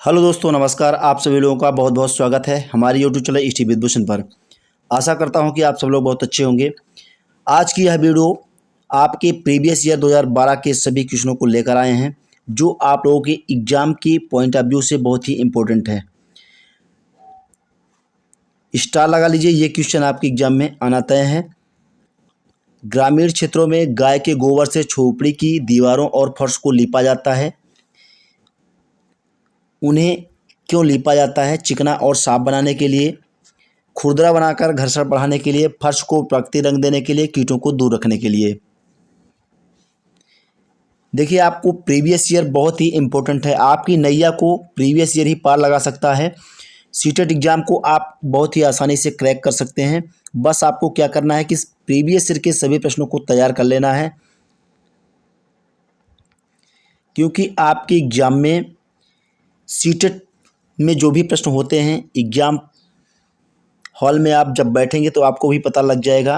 Hello दोस्तों, नमस्कार। आप सभी लोगों का बहुत बहुत स्वागत है हमारी यूट्यूब चैनल ईटी विद्भूषण पर। आशा करता हूं कि आप सब लोग बहुत अच्छे होंगे। आज की यह वीडियो आपके प्रीवियस ईयर 2012 के सभी क्वेश्चनों को लेकर आए हैं, जो आप लोगों के एग्जाम की पॉइंट ऑफ व्यू से बहुत ही इम्पोर्टेंट है। स्टार लगा लीजिए, ये क्वेश्चन आपके एग्जाम में आना तय है। ग्रामीण क्षेत्रों में गाय के गोबर से झोपड़ी की दीवारों और फर्श को लीपा जाता है। उन्हें क्यों लीपा जाता है? चिकना और साफ बनाने के लिए, खुरदरा बनाकर घर्षण बढ़ाने के लिए, फर्श को प्राकृतिक रंग देने के लिए, कीटों को दूर रखने के लिए। देखिए, आपको प्रीवियस ईयर बहुत ही इंपॉर्टेंट है। आपकी नैया को प्रीवियस ईयर ही पार लगा सकता है। सीटेट एग्जाम को आप बहुत ही आसानी से क्रैक कर सकते हैं। बस आपको क्या करना है कि प्रीवियस ईयर के सभी प्रश्नों को तैयार कर लेना है, क्योंकि आपके एग्जाम में सीटेट में जो भी प्रश्न होते हैं, एग्जाम हॉल में आप जब बैठेंगे तो आपको भी पता लग जाएगा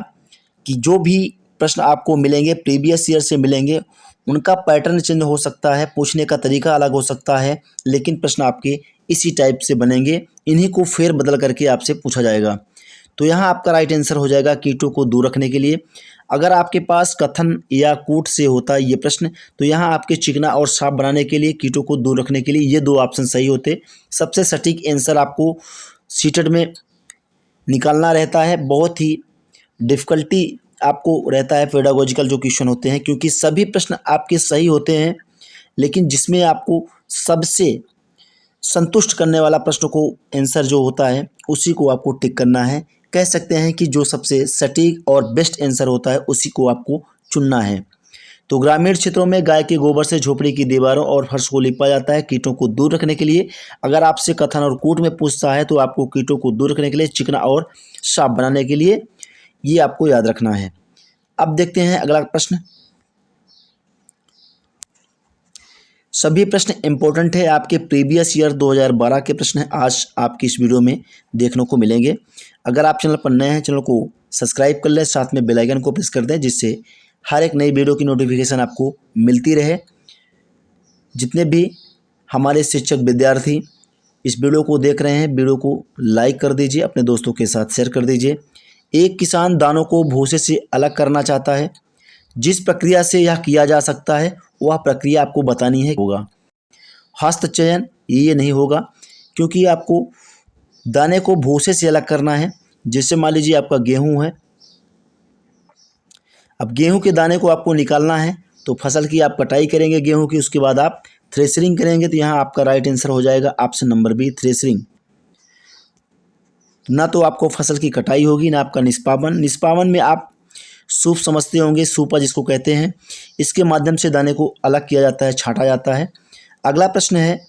कि जो भी प्रश्न आपको मिलेंगे प्रीवियस ईयर से मिलेंगे, उनका पैटर्न चेंज हो सकता है, पूछने का तरीका अलग हो सकता है, लेकिन प्रश्न आपके इसी टाइप से बनेंगे। इन्हीं को फेर बदल करके आपसे पूछा जाएगा। तो यहाँ आपका राइट आंसर हो जाएगा कीटों को दूर रखने के लिए। अगर आपके पास कथन या कूट से होता है ये प्रश्न, तो यहाँ आपके चिकना और साफ बनाने के लिए, कीटों को दूर रखने के लिए, ये दो ऑप्शन सही होते। सबसे सटीक आंसर आपको सीटेट में निकालना रहता है। बहुत ही डिफ़िकल्टी आपको रहता है पेडागोजिकल जो क्वेश्चन होते हैं, क्योंकि सभी प्रश्न आपके सही होते हैं, लेकिन जिसमें आपको सबसे संतुष्ट करने वाला प्रश्न को आंसर जो होता है उसी को आपको टिक करना है। कह सकते हैं कि जो सबसे सटीक और बेस्ट आंसर होता है उसी को आपको चुनना है। तो ग्रामीण क्षेत्रों में गाय के गोबर से झोपड़ी की दीवारों और फर्श को लिपा जाता है कीटों को दूर रखने के लिए। अगर आपसे कथन और कूट में पूछता है तो आपको कीटों को दूर रखने के लिए, चिकना और साफ बनाने के लिए, ये आपको याद रखना है। अब देखते हैं अगला प्रश्न। सभी प्रश्न इंपॉर्टेंट है, आपके प्रीवियस ईयर 2012 के प्रश्न हैं, आज आपकी इस वीडियो में देखने को मिलेंगे। अगर आप चैनल पर नए हैं, चैनल को सब्सक्राइब कर लें, साथ में बेल आइकन को प्रेस कर दें, जिससे हर एक नई वीडियो की नोटिफिकेशन आपको मिलती रहे। जितने भी हमारे शिक्षक विद्यार्थी इस वीडियो को देख रहे हैं, वीडियो को लाइक कर दीजिए, अपने दोस्तों के साथ शेयर कर दीजिए। एक किसान दानों को भूसे से अलग करना चाहता है। जिस प्रक्रिया से यह किया जा सकता है वह प्रक्रिया आपको बतानी है। होगा हस्तचयन, ये नहीं होगा, क्योंकि आपको दाने को भूसे से अलग करना है। जैसे मान लीजिए आपका गेहूं है, अब गेहूं के दाने को आपको निकालना है, तो फसल की आप कटाई करेंगे गेहूं की, उसके बाद आप थ्रेशरिंग करेंगे। तो यहाँ आपका राइट आंसर हो जाएगा ऑप्शन नंबर बी, थ्रेशरिंग। ना तो आपको फसल की कटाई होगी, ना आपका निष्पावन। निष्पावन में आप सूप समझते होंगे, सूपा जिसको कहते हैं, इसके माध्यम से दाने को अलग किया जाता है, छांटा जाता है। अगला प्रश्न है,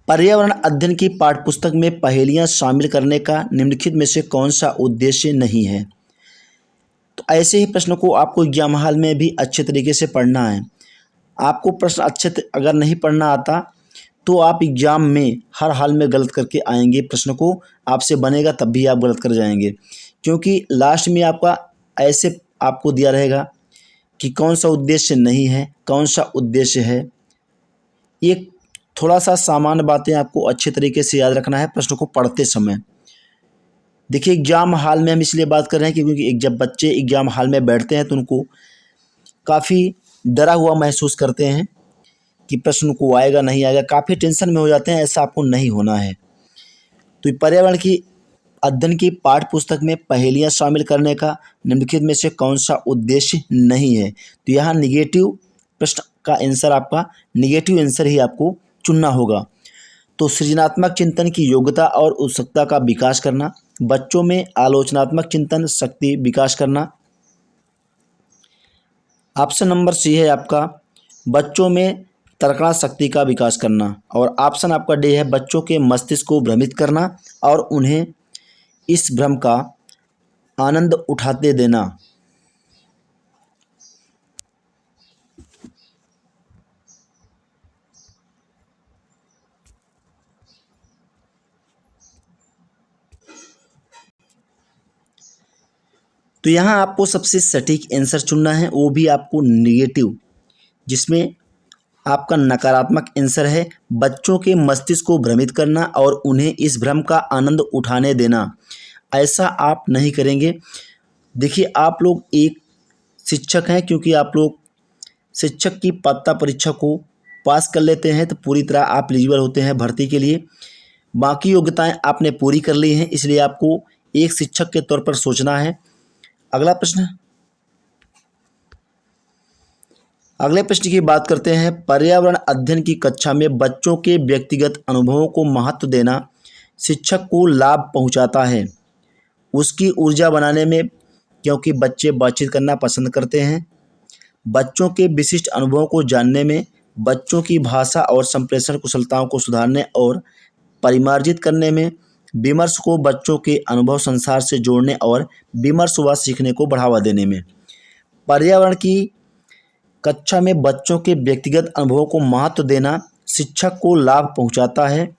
पर्यावरण अध्ययन की पाठ्यपुस्तक में पहेलियां शामिल करने का निम्नलिखित में से कौन सा उद्देश्य नहीं है? तो ऐसे ही प्रश्न को आपको एग्जाम हॉल में भी अच्छे तरीके से पढ़ना है। आपको प्रश्न अगर नहीं पढ़ना आता तो आप एग्जाम में हर हाल में गलत करके आएंगे। प्रश्न को आपसे बनेगा तब भी आप गलत कर जाएंगे, क्योंकि लास्ट में आपका ऐसे आपको दिया रहेगा कि कौन सा उद्देश्य नहीं है, कौन सा उद्देश्य है। ये थोड़ा सा सामान्य बातें आपको अच्छे तरीके से याद रखना है प्रश्न को पढ़ते समय। देखिए, एग्जाम हॉल में हम इसलिए बात कर रहे हैं कि क्योंकि जब बच्चे एग्जाम हॉल में बैठते हैं तो उनको काफ़ी डरा हुआ महसूस करते हैं कि प्रश्न को आएगा नहीं आएगा, काफ़ी टेंशन में हो जाते हैं। ऐसा आपको नहीं होना है। तो पर्यावरण की अध्ययन की पाठ्य पुस्तक में पहेलियां शामिल करने का निम्नलिखित में से कौन सा उद्देश्य नहीं है? तो यहाँ निगेटिव प्रश्न का आंसर, आपका निगेटिव आंसर ही आपको चुनना होगा। तो सृजनात्मक चिंतन की योग्यता और उत्सुकता का विकास करना, बच्चों में आलोचनात्मक चिंतन शक्ति विकास करना। ऑप्शन नंबर सी है आपका, बच्चों में तर्कणा शक्ति का विकास करना। और ऑप्शन आपका डी है, बच्चों के मस्तिष्क को भ्रमित करना और उन्हें इस भ्रम का आनंद उठाते देना। तो यहाँ आपको सबसे सटीक आंसर चुनना है, वो भी आपको नेगेटिव, जिसमें आपका नकारात्मक आंसर है बच्चों के मस्तिष्क को भ्रमित करना और उन्हें इस भ्रम का आनंद उठाने देना। ऐसा आप नहीं करेंगे। देखिए, आप लोग एक शिक्षक हैं, क्योंकि आप लोग शिक्षक की पात्रता परीक्षा को पास कर लेते हैं तो पूरी तरह आप एलिजिबल होते हैं भर्ती के लिए। बाकी योग्यताएं आपने पूरी कर ली हैं, इसलिए आपको एक शिक्षक के तौर पर सोचना है। अगला प्रश्न, अगले प्रश्न की बात करते हैं। पर्यावरण अध्ययन की कक्षा में बच्चों के व्यक्तिगत अनुभवों को महत्व देना शिक्षक को लाभ पहुंचाता है। उसकी ऊर्जा बनाने में, क्योंकि बच्चे बातचीत करना पसंद करते हैं। बच्चों के विशिष्ट अनुभवों को जानने में, बच्चों की भाषा और संप्रेषण कुशलताओं को सुधारने और परिमार्जित करने में, विमर्श को बच्चों के अनुभव संसार से जोड़ने और विमर्श व सीखने को बढ़ावा देने में। पर्यावरण की कक्षा में बच्चों के व्यक्तिगत अनुभवों को महत्व देना शिक्षक को लाभ पहुंचाता है।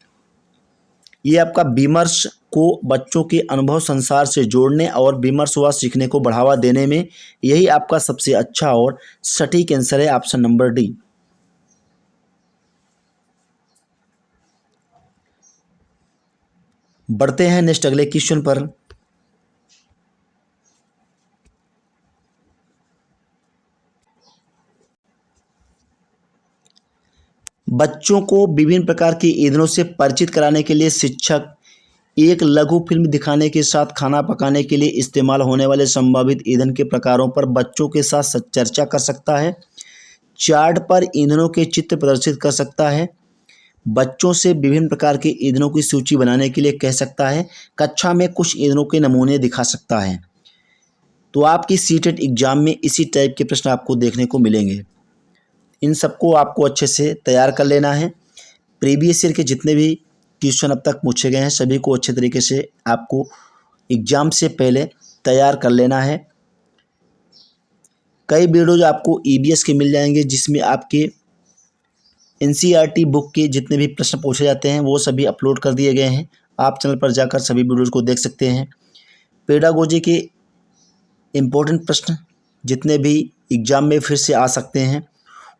ये आपका विमर्श को बच्चों के अनुभव संसार से जोड़ने और विमर्श व सीखने को बढ़ावा देने में, यही आपका सबसे अच्छा और सटीक आंसर है, ऑप्शन नंबर डी। बढ़ते हैं नेक्स्ट अगले क्वेश्चन पर। बच्चों को विभिन्न प्रकार के ईंधनों से परिचित कराने के लिए शिक्षक एक लघु फिल्म दिखाने के साथ खाना पकाने के लिए इस्तेमाल होने वाले संभावित ईंधन के प्रकारों पर बच्चों के साथ चर्चा कर सकता है। चार्ट पर ईंधनों के चित्र प्रदर्शित कर सकता है। बच्चों से विभिन्न प्रकार के ईंधनों की सूची बनाने के लिए कह सकता है। कक्षा में कुछ ईंधनों के नमूने दिखा सकता है। तो आपकी सीटेट एग्जाम में इसी टाइप के प्रश्न आपको देखने को मिलेंगे। इन सबको आपको अच्छे से तैयार कर लेना है। प्रीवियस ईयर के जितने भी क्वेश्चन अब तक पूछे गए हैं सभी को अच्छे तरीके से आपको एग्ज़ाम से पहले तैयार कर लेना है। कई वीडियोज आपको ईबीएस के मिल जाएंगे, जिसमें आपके एनसीईआरटी बुक के जितने भी प्रश्न पूछे जाते हैं वो सभी अपलोड कर दिए गए हैं। आप चैनल पर जाकर सभी वीडियोज़ को देख सकते हैं। पेडागोजी के इम्पोर्टेंट प्रश्न जितने भी एग्ज़ाम में फिर से आ सकते हैं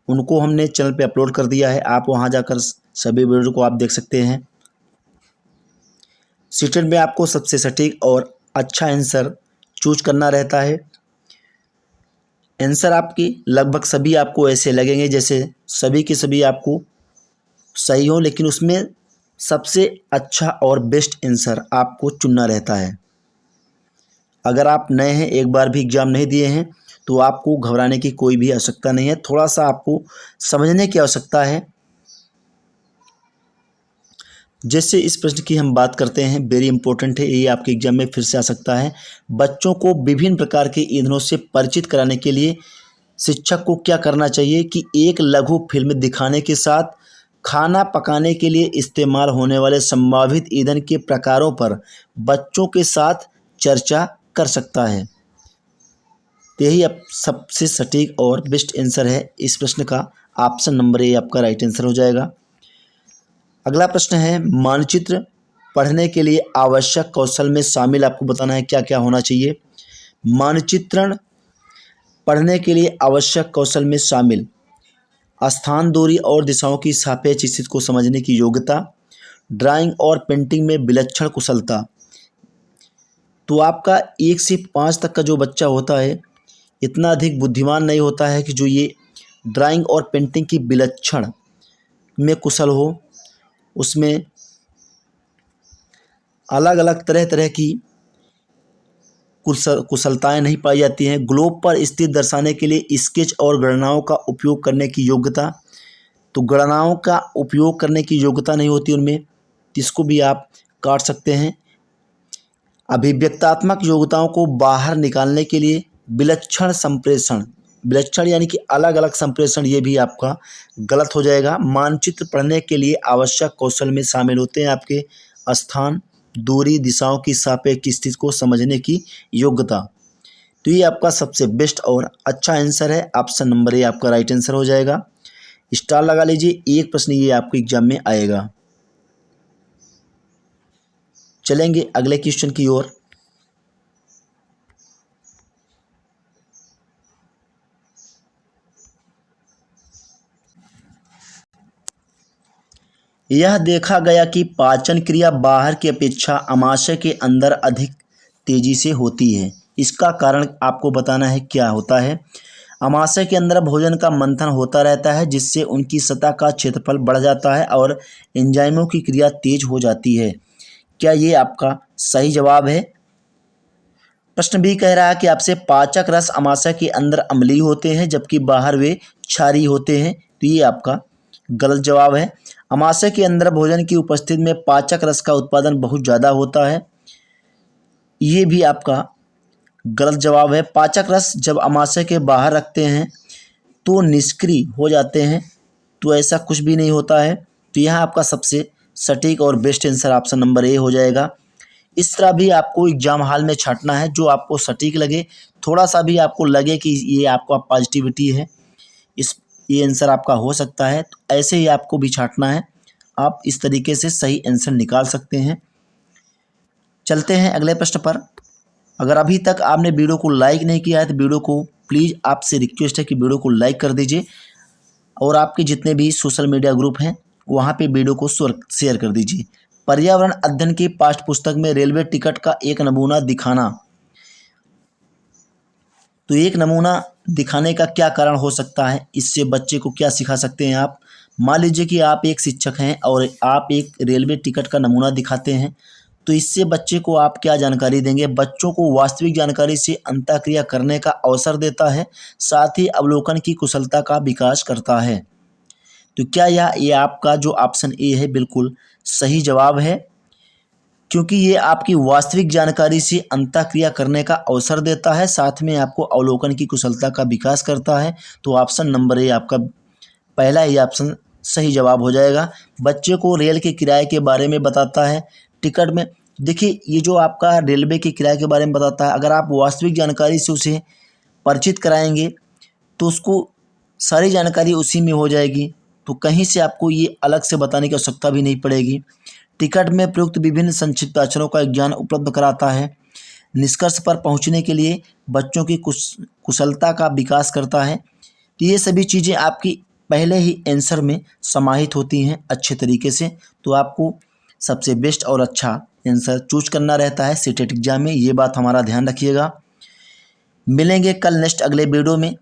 उनको हमने चैनल पे अपलोड कर दिया है। आप वहां जाकर सभी वीडियो को आप देख सकते हैं। सीटेट में आपको सबसे सटीक और अच्छा आंसर चूज करना रहता है। आंसर आपकी लगभग सभी आपको ऐसे लगेंगे जैसे सभी के सभी आपको सही हो, लेकिन उसमें सबसे अच्छा और बेस्ट आंसर आपको चुनना रहता है। अगर आप नए हैं, एक बार भी एग्ज़ाम नहीं दिए हैं, तो आपको घबराने की कोई भी आवश्यकता नहीं है। थोड़ा सा आपको समझने की आवश्यकता है। जैसे इस प्रश्न की हम बात करते हैं, वेरी इंपॉर्टेंट है, ये आपके एग्जाम में फिर से आ सकता है। बच्चों को विभिन्न प्रकार के ईंधनों से परिचित कराने के लिए शिक्षक को क्या करना चाहिए कि एक लघु फिल्म दिखाने के साथ खाना पकाने के लिए इस्तेमाल होने वाले संभावित ईंधन के प्रकारों पर बच्चों के साथ चर्चा कर सकता है। यही अब सबसे सटीक और बेस्ट आंसर है इस प्रश्न का। ऑप्शन नंबर ए आपका राइट आंसर हो जाएगा। अगला प्रश्न है, मानचित्र पढ़ने के लिए आवश्यक कौशल में शामिल आपको बताना है क्या क्या होना चाहिए। मानचित्रण पढ़ने के लिए आवश्यक कौशल में शामिल स्थान, दूरी और दिशाओं की सापेक्ष स्थिति को समझने की योग्यता, ड्राइंग और पेंटिंग में विलक्षण कुशलता। तो आपका 1 से 5 तक का जो बच्चा होता है इतना अधिक बुद्धिमान नहीं होता है कि जो ये ड्राइंग और पेंटिंग की विलक्षण में कुशल हो। उसमें अलग अलग तरह तरह की कुशलताएं नहीं पाई जाती हैं। ग्लोब पर स्थित दर्शाने के लिए स्केच और गणनाओं का उपयोग करने की योग्यता, तो गणनाओं का उपयोग करने की योग्यता नहीं होती उनमें, इसको भी आप काट सकते हैं। अभिव्यक्तात्मक योग्यताओं को बाहर निकालने के लिए विलक्षण संप्रेषण, विलक्षण यानी कि अलग अलग संप्रेषण, ये भी आपका गलत हो जाएगा। मानचित्र पढ़ने के लिए आवश्यक कौशल में शामिल होते हैं आपके स्थान, दूरी, दिशाओं की सापेक्ष स्थिति को समझने की योग्यता। तो ये आपका सबसे बेस्ट और अच्छा आंसर है। ऑप्शन नंबर ए आपका राइट आंसर हो जाएगा। स्टार लगा लीजिए, एक प्रश्न ये आपके एग्जाम में आएगा। चलेंगे अगले क्वेश्चन की ओर। यह देखा गया कि पाचन क्रिया बाहर की अपेक्षा आमाशय के अंदर अधिक तेजी से होती है। इसका कारण आपको बताना है क्या होता है। आमाशय के अंदर भोजन का मंथन होता रहता है, जिससे उनकी सतह का क्षेत्रफल बढ़ जाता है और एंजाइमों की क्रिया तेज हो जाती है। क्या ये आपका सही जवाब है? प्रश्न बी कह रहा है कि आपसे पाचक रस आमाशय के अंदर अम्लीय होते हैं जबकि बाहर वे क्षारीय होते हैं। तो ये आपका गलत जवाब है। आमाशय के अंदर भोजन की उपस्थिति में पाचक रस का उत्पादन बहुत ज़्यादा होता है। ये भी आपका गलत जवाब है। पाचक रस जब आमाशय के बाहर रखते हैं तो निष्क्रिय हो जाते हैं, तो ऐसा कुछ भी नहीं होता है। तो यहाँ आपका सबसे सटीक और best answer option number A हो जाएगा। इस तरह भी आपको एग्जाम हॉल में छांटना है, जो आपको सटीक लगे, थोड़ा सा भी आपको लगे कि ये आपका पॉजिटिविटी है, ये आंसर आपका हो सकता है, तो ऐसे ही आपको भी छांटना है। आप इस तरीके से सही आंसर निकाल सकते हैं। चलते हैं अगले प्रश्न पर। अगर अभी तक आपने वीडियो को लाइक नहीं किया है तो वीडियो को प्लीज़ आपसे रिक्वेस्ट है कि वीडियो को लाइक कर दीजिए और आपके जितने भी सोशल मीडिया ग्रुप हैं वहाँ पे वीडियो को शेयर कर दीजिए। पर्यावरण अध्ययन की पाठ्य पुस्तक में रेलवे टिकट का एक नमूना दिखाना। तो एक नमूना दिखाने का क्या कारण हो सकता है, इससे बच्चे को क्या सिखा सकते हैं आप। मान लीजिए कि आप एक शिक्षक हैं और आप एक रेलवे टिकट का नमूना दिखाते हैं, तो इससे बच्चे को आप क्या जानकारी देंगे। बच्चों को वास्तविक जानकारी से अंतःक्रिया करने का अवसर देता है, साथ ही अवलोकन की कुशलता का विकास करता है। तो क्या ये आपका जो ऑप्शन ए है बिल्कुल सही जवाब है, क्योंकि ये आपकी वास्तविक जानकारी से अंतःक्रिया करने का अवसर देता है, साथ में आपको अवलोकन की कुशलता का विकास करता है। तो ऑप्शन नंबर ए आपका पहला ही ऑप्शन सही जवाब हो जाएगा। बच्चे को रेल के किराए के बारे में बताता है। टिकट में देखिए, ये जो आपका रेलवे के किराए के बारे में बताता है, अगर आप वास्तविक जानकारी से उसे परिचित कराएंगे तो उसको सारी जानकारी उसी में हो जाएगी, तो कहीं से आपको ये अलग से बताने की आवश्यकता भी नहीं पड़ेगी। टिकट में प्रयुक्त विभिन्न संक्षिप्त अक्षरों का ज्ञान उपलब्ध कराता है। निष्कर्ष पर पहुंचने के लिए बच्चों की कुशलता का विकास करता है। तो ये सभी चीज़ें आपकी पहले ही आंसर में समाहित होती हैं अच्छे तरीके से। तो आपको सबसे बेस्ट और अच्छा आंसर चूज करना रहता है सीटेट एग्जाम में, ये बात हमारा ध्यान रखिएगा। मिलेंगे कल नेक्स्ट अगले वीडियो में,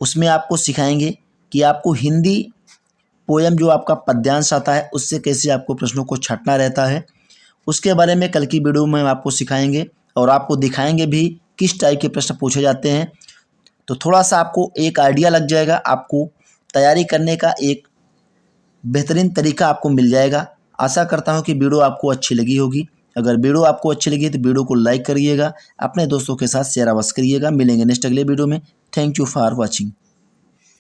उसमें आपको सिखाएंगे कि आपको हिंदी पोयम जो आपका पद्यांश आता है उससे कैसे आपको प्रश्नों को छांटना रहता है, उसके बारे में कल की वीडियो में आपको सिखाएंगे और आपको दिखाएंगे भी किस टाइप के प्रश्न पूछे जाते हैं। तो थोड़ा सा आपको एक आइडिया लग जाएगा, आपको तैयारी करने का एक बेहतरीन तरीका आपको मिल जाएगा। आशा करता हूँ कि वीडियो आपको अच्छी लगी होगी। अगर वीडियो आपको अच्छी लगी तो वीडियो को लाइक करिएगा, अपने दोस्तों के साथ शेयर अवश्य करिएगा। मिलेंगे नेक्स्ट अगले वीडियो में। Thank you for watching.